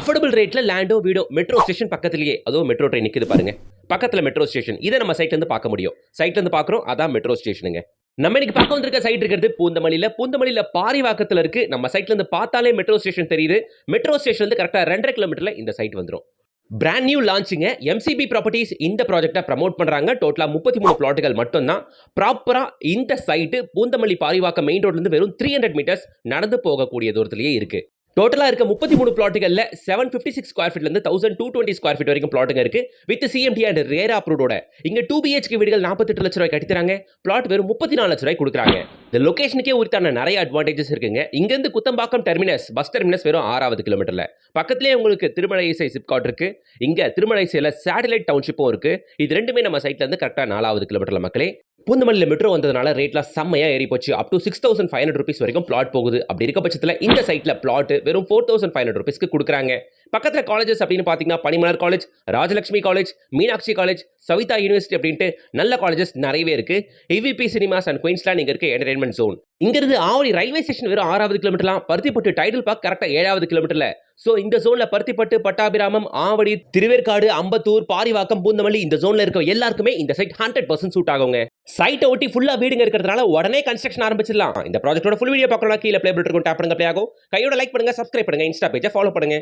Affordable ரேட்ல Lando வீடோ metro station பக்கத்துலயே, அதுவும் மெட்ரோ ட்ரெயின் நிக்குது பாருங்க, பக்கத்துல மெட்ரோ ஸ்டேஷன். இதை நம்ம சைட்ல இருந்து பார்க்க முடியும். சைட்ல இருந்து பார்க்குறோம், அதான் மெட்ரோ ஸ்டேஷனுங்க. நம்ம இன்னைக்கு பார்க்க வந்திருக்க சைட் இருக்கிறது பூந்தமல்லியில பாரிவாக்கத்துல இருக்கு. நம்ம சைட்ல இருந்து பார்த்தாலே மெட்ரோ ஸ்டேஷன் தெரியுது. மெட்ரோ ஸ்டேஷன் இருந்து கரெக்டா 2.5 கிலோமீட்டர்ல இந்த சைட் வந்துரும். பிராண்ட் நியூ லான்ச்சிங்க. எம்சிபி ப்ராப்பர்ட்டிஸ் இந்த ப்ராஜெக்ட்டை ப்ரமோட் பண்றாங்க. டோட்டலா 33 பிளாட்டுகள் மட்டும் தான். ப்ராப்பரா இந்த சைட் பூந்தமல்லி பாரிவாக்கம் மெயின் ரோட்ல இருந்து வெறும் 300 மீட்டர்ஸ் நடந்து போகக்கூடிய தூரத்திலேயே இருக்கு. டோட்டலா இருக்க 33 பிளாட்டுகள்ல 756 ஸ்கொயர் ஃபீட்ல இருந்து 1220 ஸ்கொயர் ஃபீட் வரைக்கும் பிளாட்டுங்க இருக்கு. வித் சிஎம்டி அண்ட் ரேரா அப்ரூவோட இங்க 2 பிஹெச்கே வீடுகள் 48 லட்சம் ரூபாய் கட்டி தராங்க. பிளாட் வெறும் 34 லட்சம் ரூபாய் கொடுக்குறாங்க. இந்த லொகேஷனுக்கே உரித்தான நிறைய அட்வான்டேஜஸ் இருக்குங்க. இங்க இருந்து குத்தம்பாக்கம் டெர்மினஸ் பஸ் டெர்மினஸ் வெறும் 6வது கிலோமீட்டர்ல. பக்கத்திலேயே உங்களுக்கு திருமலைசை சிப்காட் இருக்கு. இங்க திருமலைசையில சேட்டலைட் டவுன்ஷிப்பும் இருக்கு. இது ரெண்டுமே நம்ம சைட்ல இருந்து கரெக்டா 4வது கிலோமீட்டர்ல மக்களே. பூந்தமல்லியில் மெட்ரோ வந்ததுனால ரேட்லாம் செம்மையா ஏறி போச்சு. அப் டு 6500 rupees வரைக்கும் பிளாட் போகுது. அப்படி இருக்க பட்சத்தில் இந்த சைட்ல பிளாட் வெறும் 4500 rupeesக்கு கொடுக்குறாங்க. பக்கத்துல காலேஜஸ் அப்படின்னு பார்த்தீங்கன்னா Panimalar college, Rajalakshmi college, Meenakshi college, Saveetha university அப்படின்ட்டு நல்ல காலேஜஸ் நிறையவே இருக்கு. EVP சினிமாஸ் அண்ட் குயின்ஸ்லாண்ட் இங்க இருக்க என்டர்டைன்மெண்ட் ஜோன். இங்கிருந்து ஆவடி ரயில்வே ஸ்டேஷன் வெறும் 6வது கிலோமீட்டர்லாம். பருத்திப்பட்டு டைடல் பார்க் கரெக்டா 7வது கிலோமீட்டர்ல. சோ இந்த ஜோன்ல பருத்திப்பட்டு, பட்டாபிராமம், ஆவடி, திருவேற்காடு, அம்பத்தூர், பாரிவாக்கம், பூந்தமல்லி இந்த ஜோன்ல இருக்க எல்லாருக்குமே இந்த சைட் 100% சூட் ஆகுங்க. சைட்டை ஒட்டி ஃபுல்லா வீடுங்க இருக்கிறதுனால உடனே கன்ஸ்ட்ரக்ஷன் ஆரம்பிச்சிடலாம். இந்த ப்ராஜெக்ட்டோட ஃபுல் வீடியோ பார்க்கணும்னா கீழே ப்ளே பட்டன் இருக்கும், டேப் பண்ணுங்க, ப்ளே ஆகும். கையோட லைக் பண்ணுங்க, சப்ஸ்கிரைப் பண்ணுங்க, இன்ஸ்டா பேஜை ஃபாலோ பண்ணுங்க.